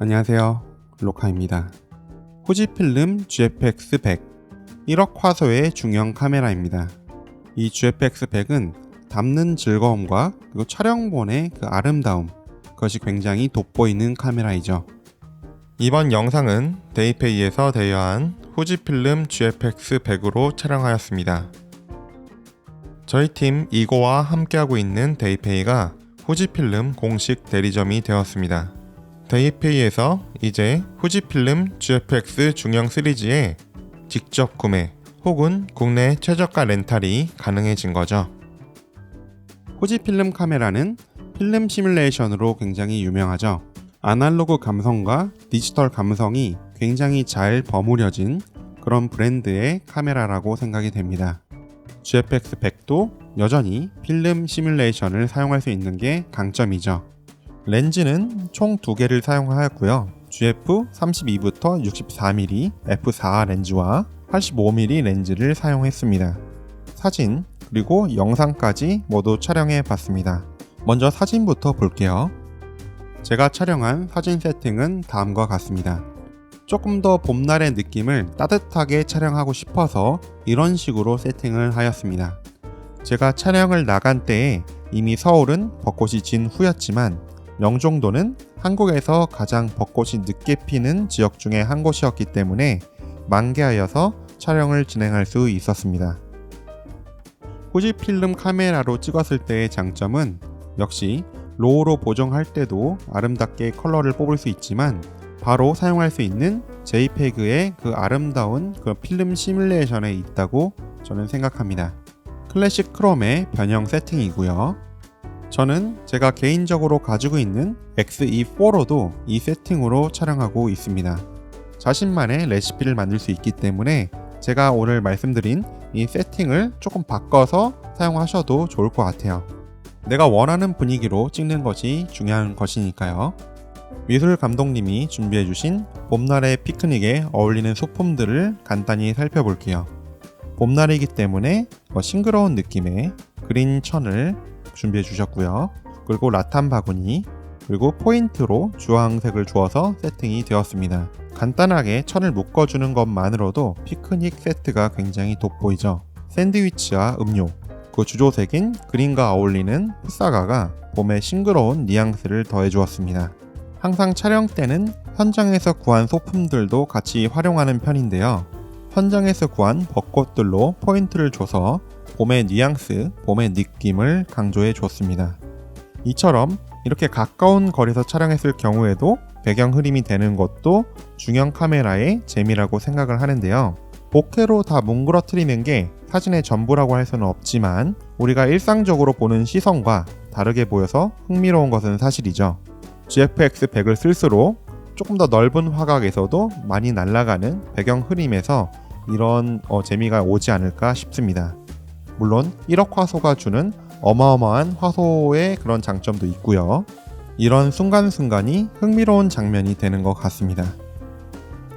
안녕하세요, 로카입니다. 후지필름 GFX100 1억 화소의 중형 카메라입니다. 이 GFX100은 담는 즐거움과 그리고 촬영본의 그 아름다움, 그것이 굉장히 돋보이는 카메라이죠. 이번 영상은 데이페이에서 대여한 후지필름 GFX100으로 촬영하였습니다. 저희 팀 이고와 함께하고 있는 데이페이가 후지필름 공식 대리점이 되었습니다. 데이페이에서 이제 후지필름 GFX 중형 시리즈의 직접 구매 혹은 국내 최저가 렌탈이 가능해진 거죠. 후지필름 카메라는 필름 시뮬레이션으로 굉장히 유명하죠. 아날로그 감성과 디지털 감성이 굉장히 잘 버무려진 그런 브랜드의 카메라라고 생각이 됩니다. GFX100도 여전히 필름 시뮬레이션을 사용할 수 있는 게 강점이죠. 렌즈는 총 2개를 사용하였고요. GF32부터 64mm f4 렌즈와 85mm 렌즈를 사용했습니다. 사진 그리고 영상까지 모두 촬영해 봤습니다. 먼저 사진부터 볼게요. 제가 촬영한 사진 세팅은 다음과 같습니다. 조금 더 봄날의 느낌을 따뜻하게 촬영하고 싶어서 이런 식으로 세팅을 하였습니다. 제가 촬영을 나간 때에 이미 서울은 벚꽃이 진 후였지만 영종도는 한국에서 가장 벚꽃이 늦게 피는 지역 중에 한 곳이었기 때문에 만개하여서 촬영을 진행할 수 있었습니다. 후지필름 카메라로 찍었을 때의 장점은 역시 로우로 보정할 때도 아름답게 컬러를 뽑을 수 있지만 바로 사용할 수 있는 JPEG의 그 아름다운 그 필름 시뮬레이션에 있다고 저는 생각합니다. 클래식 크롬의 변형 세팅이고요. 저는 제가 개인적으로 가지고 있는 XE4로도 이 세팅으로 촬영하고 있습니다. 자신만의 레시피를 만들 수 있기 때문에 제가 오늘 말씀드린 이 세팅을 조금 바꿔서 사용하셔도 좋을 것 같아요. 내가 원하는 분위기로 찍는 것이 중요한 것이니까요. 미술 감독님이 준비해주신 봄날의 피크닉에 어울리는 소품들을 간단히 살펴볼게요. 봄날이기 때문에 싱그러운 느낌의 그린 천을 준비해 주셨고요. 그리고 라탄 바구니, 그리고 포인트로 주황색을 주어서 세팅이 되었습니다. 간단하게 천을 묶어주는 것만으로도 피크닉 세트가 굉장히 돋보이죠. 샌드위치와 음료, 그 주조색인 그린과 어울리는 풋사과가 봄의 싱그러운 뉘앙스를 더해 주었습니다. 항상 촬영 때는 현장에서 구한 소품들도 같이 활용하는 편인데요. 현장에서 구한 벚꽃들로 포인트를 줘서 봄의 뉘앙스, 봄의 느낌을 강조해 줬습니다. 이처럼 이렇게 가까운 거리에서 촬영했을 경우에도 배경 흐림이 되는 것도 중형 카메라의 재미라고 생각을 하는데요. 보케로 다 뭉그러뜨리는 게 사진의 전부라고 할 수는 없지만 우리가 일상적으로 보는 시선과 다르게 보여서 흥미로운 것은 사실이죠. GFX100을 쓸수록 조금 더 넓은 화각에서도 많이 날아가는 배경 흐림에서 이런 재미가 오지 않을까 싶습니다. 물론 1억 화소가 주는 어마어마한 화소의 그런 장점도 있고요. 이런 순간순간이 흥미로운 장면이 되는 것 같습니다.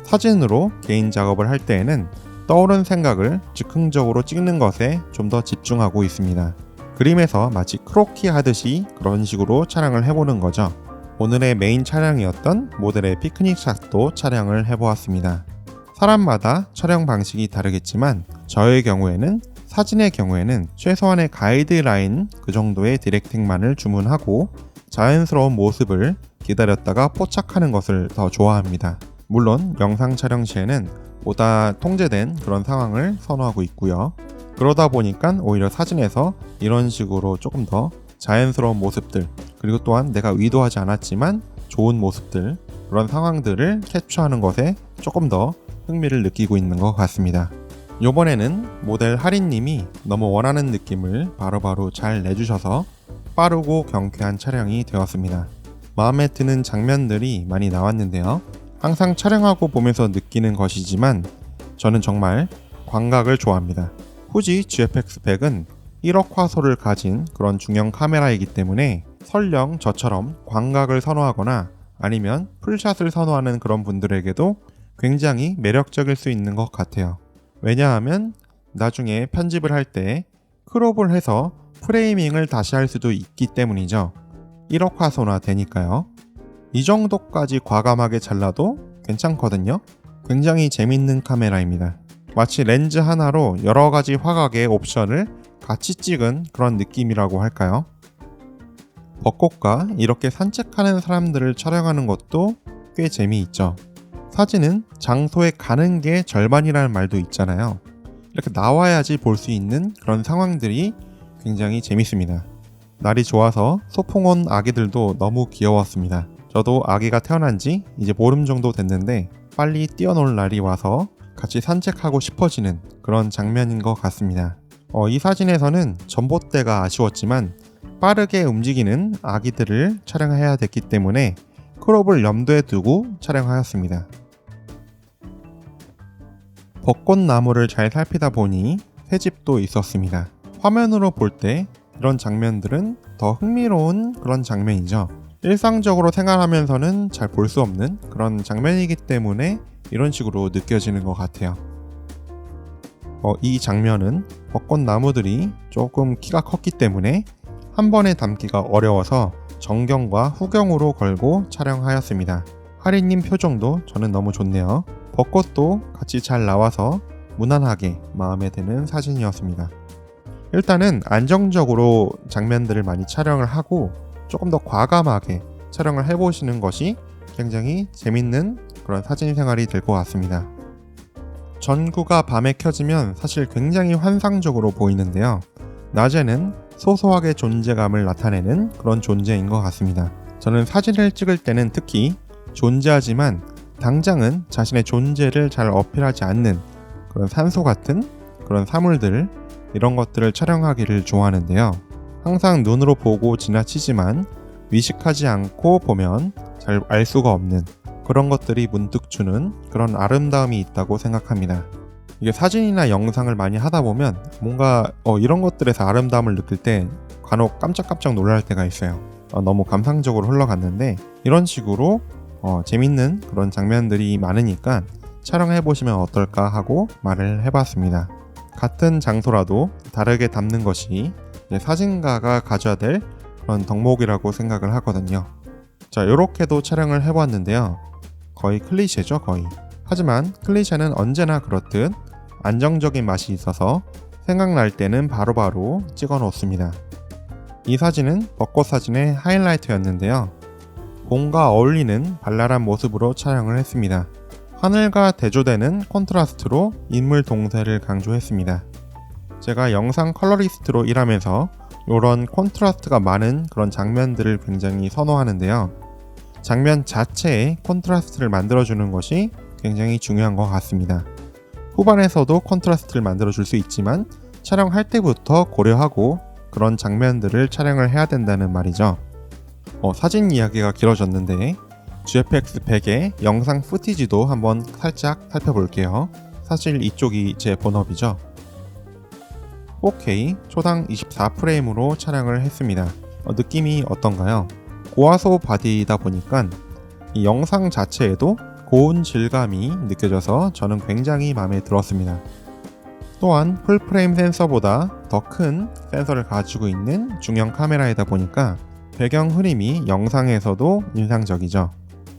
사진으로 개인 작업을 할 때에는 떠오른 생각을 즉흥적으로 찍는 것에 좀 더 집중하고 있습니다. 그림에서 마치 크로키 하듯이 그런 식으로 촬영을 해보는 거죠. 오늘의 메인 촬영이었던 모델의 피크닉 샷도 촬영을 해보았습니다. 사람마다 촬영 방식이 다르겠지만 저의 경우에는 사진의 경우에는 최소한의 가이드라인 그 정도의 디렉팅만을 주문하고 자연스러운 모습을 기다렸다가 포착하는 것을 더 좋아합니다. 물론 영상 촬영 시에는 보다 통제된 그런 상황을 선호하고 있고요. 그러다 보니까 오히려 사진에서 이런 식으로 조금 더 자연스러운 모습들, 그리고 또한 내가 의도하지 않았지만 좋은 모습들, 그런 상황들을 캡처하는 것에 조금 더 흥미를 느끼고 있는 것 같습니다. 이번에는 모델 하린님이 너무 원하는 느낌을 바로바로 잘 내주셔서 빠르고 경쾌한 촬영이 되었습니다. 마음에 드는 장면들이 많이 나왔는데요. 항상 촬영하고 보면서 느끼는 것이지만 저는 정말 광각을 좋아합니다. 후지 GFX100은 1억 화소를 가진 그런 중형 카메라이기 때문에 설령 저처럼 광각을 선호하거나 아니면 풀샷을 선호하는 그런 분들에게도 굉장히 매력적일 수 있는 것 같아요. 왜냐하면 나중에 편집을 할 때 크롭을 해서 프레이밍을 다시 할 수도 있기 때문이죠. 1억 화소나 되니까요. 이 정도까지 과감하게 잘라도 괜찮거든요. 굉장히 재밌는 카메라입니다. 마치 렌즈 하나로 여러 가지 화각의 옵션을 같이 찍은 그런 느낌이라고 할까요? 벚꽃과 이렇게 산책하는 사람들을 촬영하는 것도 꽤 재미있죠. 사진은 장소에 가는 게 절반이라는 말도 있잖아요. 이렇게 나와야지 볼 수 있는 그런 상황들이 굉장히 재밌습니다. 날이 좋아서 소풍 온 아기들도 너무 귀여웠습니다. 저도 아기가 태어난 지 이제 보름 정도 됐는데 빨리 뛰어놀 날이 와서 같이 산책하고 싶어지는 그런 장면인 것 같습니다. 이 사진에서는 전봇대가 아쉬웠지만 빠르게 움직이는 아기들을 촬영해야 됐기 때문에 크롭을 염두에 두고 촬영하였습니다. 벚꽃나무를 잘 살피다 보니 새집도 있었습니다. 화면으로 볼 때 이런 장면들은 더 흥미로운 그런 장면이죠. 일상적으로 생활하면서는 잘 볼 수 없는 그런 장면이기 때문에 이런 식으로 느껴지는 것 같아요. 이 장면은 벚꽃나무들이 조금 키가 컸기 때문에 한 번에 담기가 어려워서 정경과 후경으로 걸고 촬영하였습니다. 하리님 표정도 저는 너무 좋네요. 벚꽃도 같이 잘 나와서 무난하게 마음에 드는 사진이었습니다. 일단은 안정적으로 장면들을 많이 촬영을 하고 조금 더 과감하게 촬영을 해보시는 것이 굉장히 재밌는 그런 사진 생활이 될 것 같습니다. 전구가 밤에 켜지면 사실 굉장히 환상적으로 보이는데요. 낮에는 소소하게 존재감을 나타내는 그런 존재인 것 같습니다. 저는 사진을 찍을 때는 특히 존재하지만 당장은 자신의 존재를 잘 어필하지 않는 그런 산소 같은 그런 사물들, 이런 것들을 촬영하기를 좋아하는데요. 항상 눈으로 보고 지나치지만 위식하지 않고 보면 잘 알 수가 없는 그런 것들이 문득 주는 그런 아름다움이 있다고 생각합니다. 이게 사진이나 영상을 많이 하다 보면 뭔가 이런 것들에서 아름다움을 느낄 때 간혹 깜짝깜짝 놀랄 때가 있어요. 너무 감상적으로 흘러갔는데 이런 식으로 재밌는 그런 장면들이 많으니까 촬영해보시면 어떨까 하고 말을 해봤습니다. 같은 장소라도 다르게 담는 것이 사진가가 가져야 될 그런 덕목이라고 생각을 하거든요. 자, 이렇게도 촬영을 해봤는데요. 거의 클리셰죠, 거의. 하지만 클리셰는 언제나 그렇듯 안정적인 맛이 있어서 생각날 때는 바로바로 찍어 놓습니다. 이 사진은 벚꽃 사진의 하이라이트였는데요. 봄과 어울리는 발랄한 모습으로 촬영을 했습니다. 하늘과 대조되는 콘트라스트로 인물 동세를 강조했습니다. 제가 영상 컬러리스트로 일하면서 이런 콘트라스트가 많은 그런 장면들을 굉장히 선호하는데요. 장면 자체에 콘트라스트를 만들어주는 것이 굉장히 중요한 것 같습니다. 후반에서도 콘트라스트를 만들어줄 수 있지만 촬영할 때부터 고려하고 그런 장면들을 촬영을 해야 된다는 말이죠. 사진 이야기가 길어졌는데 GFX 100의 영상 푸티지도 한번 살짝 살펴볼게요. 사실 이쪽이 제 본업이죠. 4K 초당 24프레임으로 촬영을 했습니다. 느낌이 어떤가요? 고화소 바디이다 보니까 이 영상 자체에도 고운 질감이 느껴져서 저는 굉장히 마음에 들었습니다. 또한 풀프레임 센서보다 더 큰 센서를 가지고 있는 중형 카메라이다 보니까 배경 흐림이 영상에서도 인상적이죠.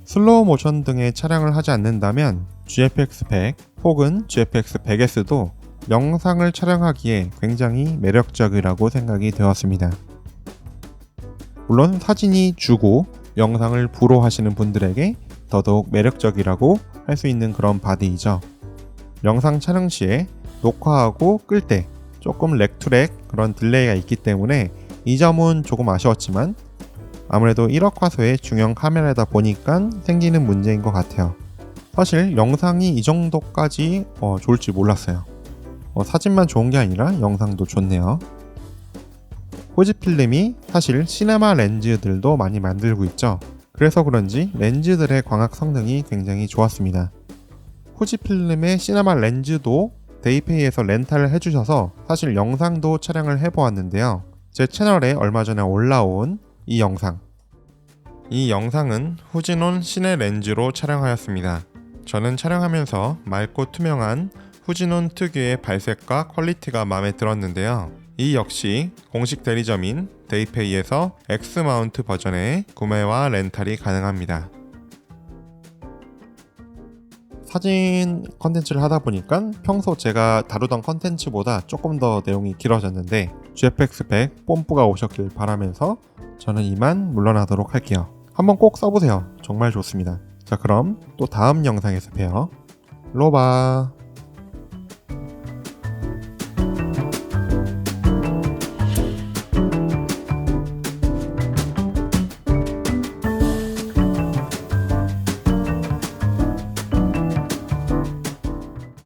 슬로우 모션 등의 촬영을 하지 않는다면 GFX 100 혹은 GFX 100S도 영상을 촬영하기에 굉장히 매력적이라고 생각이 되었습니다. 물론 사진이 주고 영상을 부로 하시는 분들에게 더더욱 매력적이라고 할 수 있는 그런 바디이죠. 영상 촬영 시에 녹화하고 끌 때 조금 렉투렉 그런 딜레이가 있기 때문에 이 점은 조금 아쉬웠지만 아무래도 1억 화소의 중형 카메라다 보니까 생기는 문제인 것 같아요. 사실 영상이 이 정도까지 좋을 줄 몰랐어요. 사진만 좋은 게 아니라 영상도 좋네요. 후지필름이 사실 시네마 렌즈들도 많이 만들고 있죠. 그래서 그런지 렌즈들의 광학 성능이 굉장히 좋았습니다. 후지필름의 시네마 렌즈도 데이페이에서 렌탈을 해주셔서 사실 영상도 촬영을 해보았는데요. 제 채널에 얼마 전에 올라온 이 영상은 후지논 시네 렌즈로 촬영하였습니다. 저는 촬영하면서 맑고 투명한 후지논 특유의 발색과 퀄리티가 마음에 들었는데요. 이 역시 공식 대리점인 데이페이에서 X마운트 버전의 구매와 렌탈이 가능합니다. 사진 컨텐츠를 하다 보니까 평소 제가 다루던 컨텐츠보다 조금 더 내용이 길어졌는데 GFX 100 뽐뿌가 오셨길 바라면서 저는 이만 물러나도록 할게요. 한번 꼭 써보세요. 정말 좋습니다. 자, 그럼 또 다음 영상에서 봬요. 로바.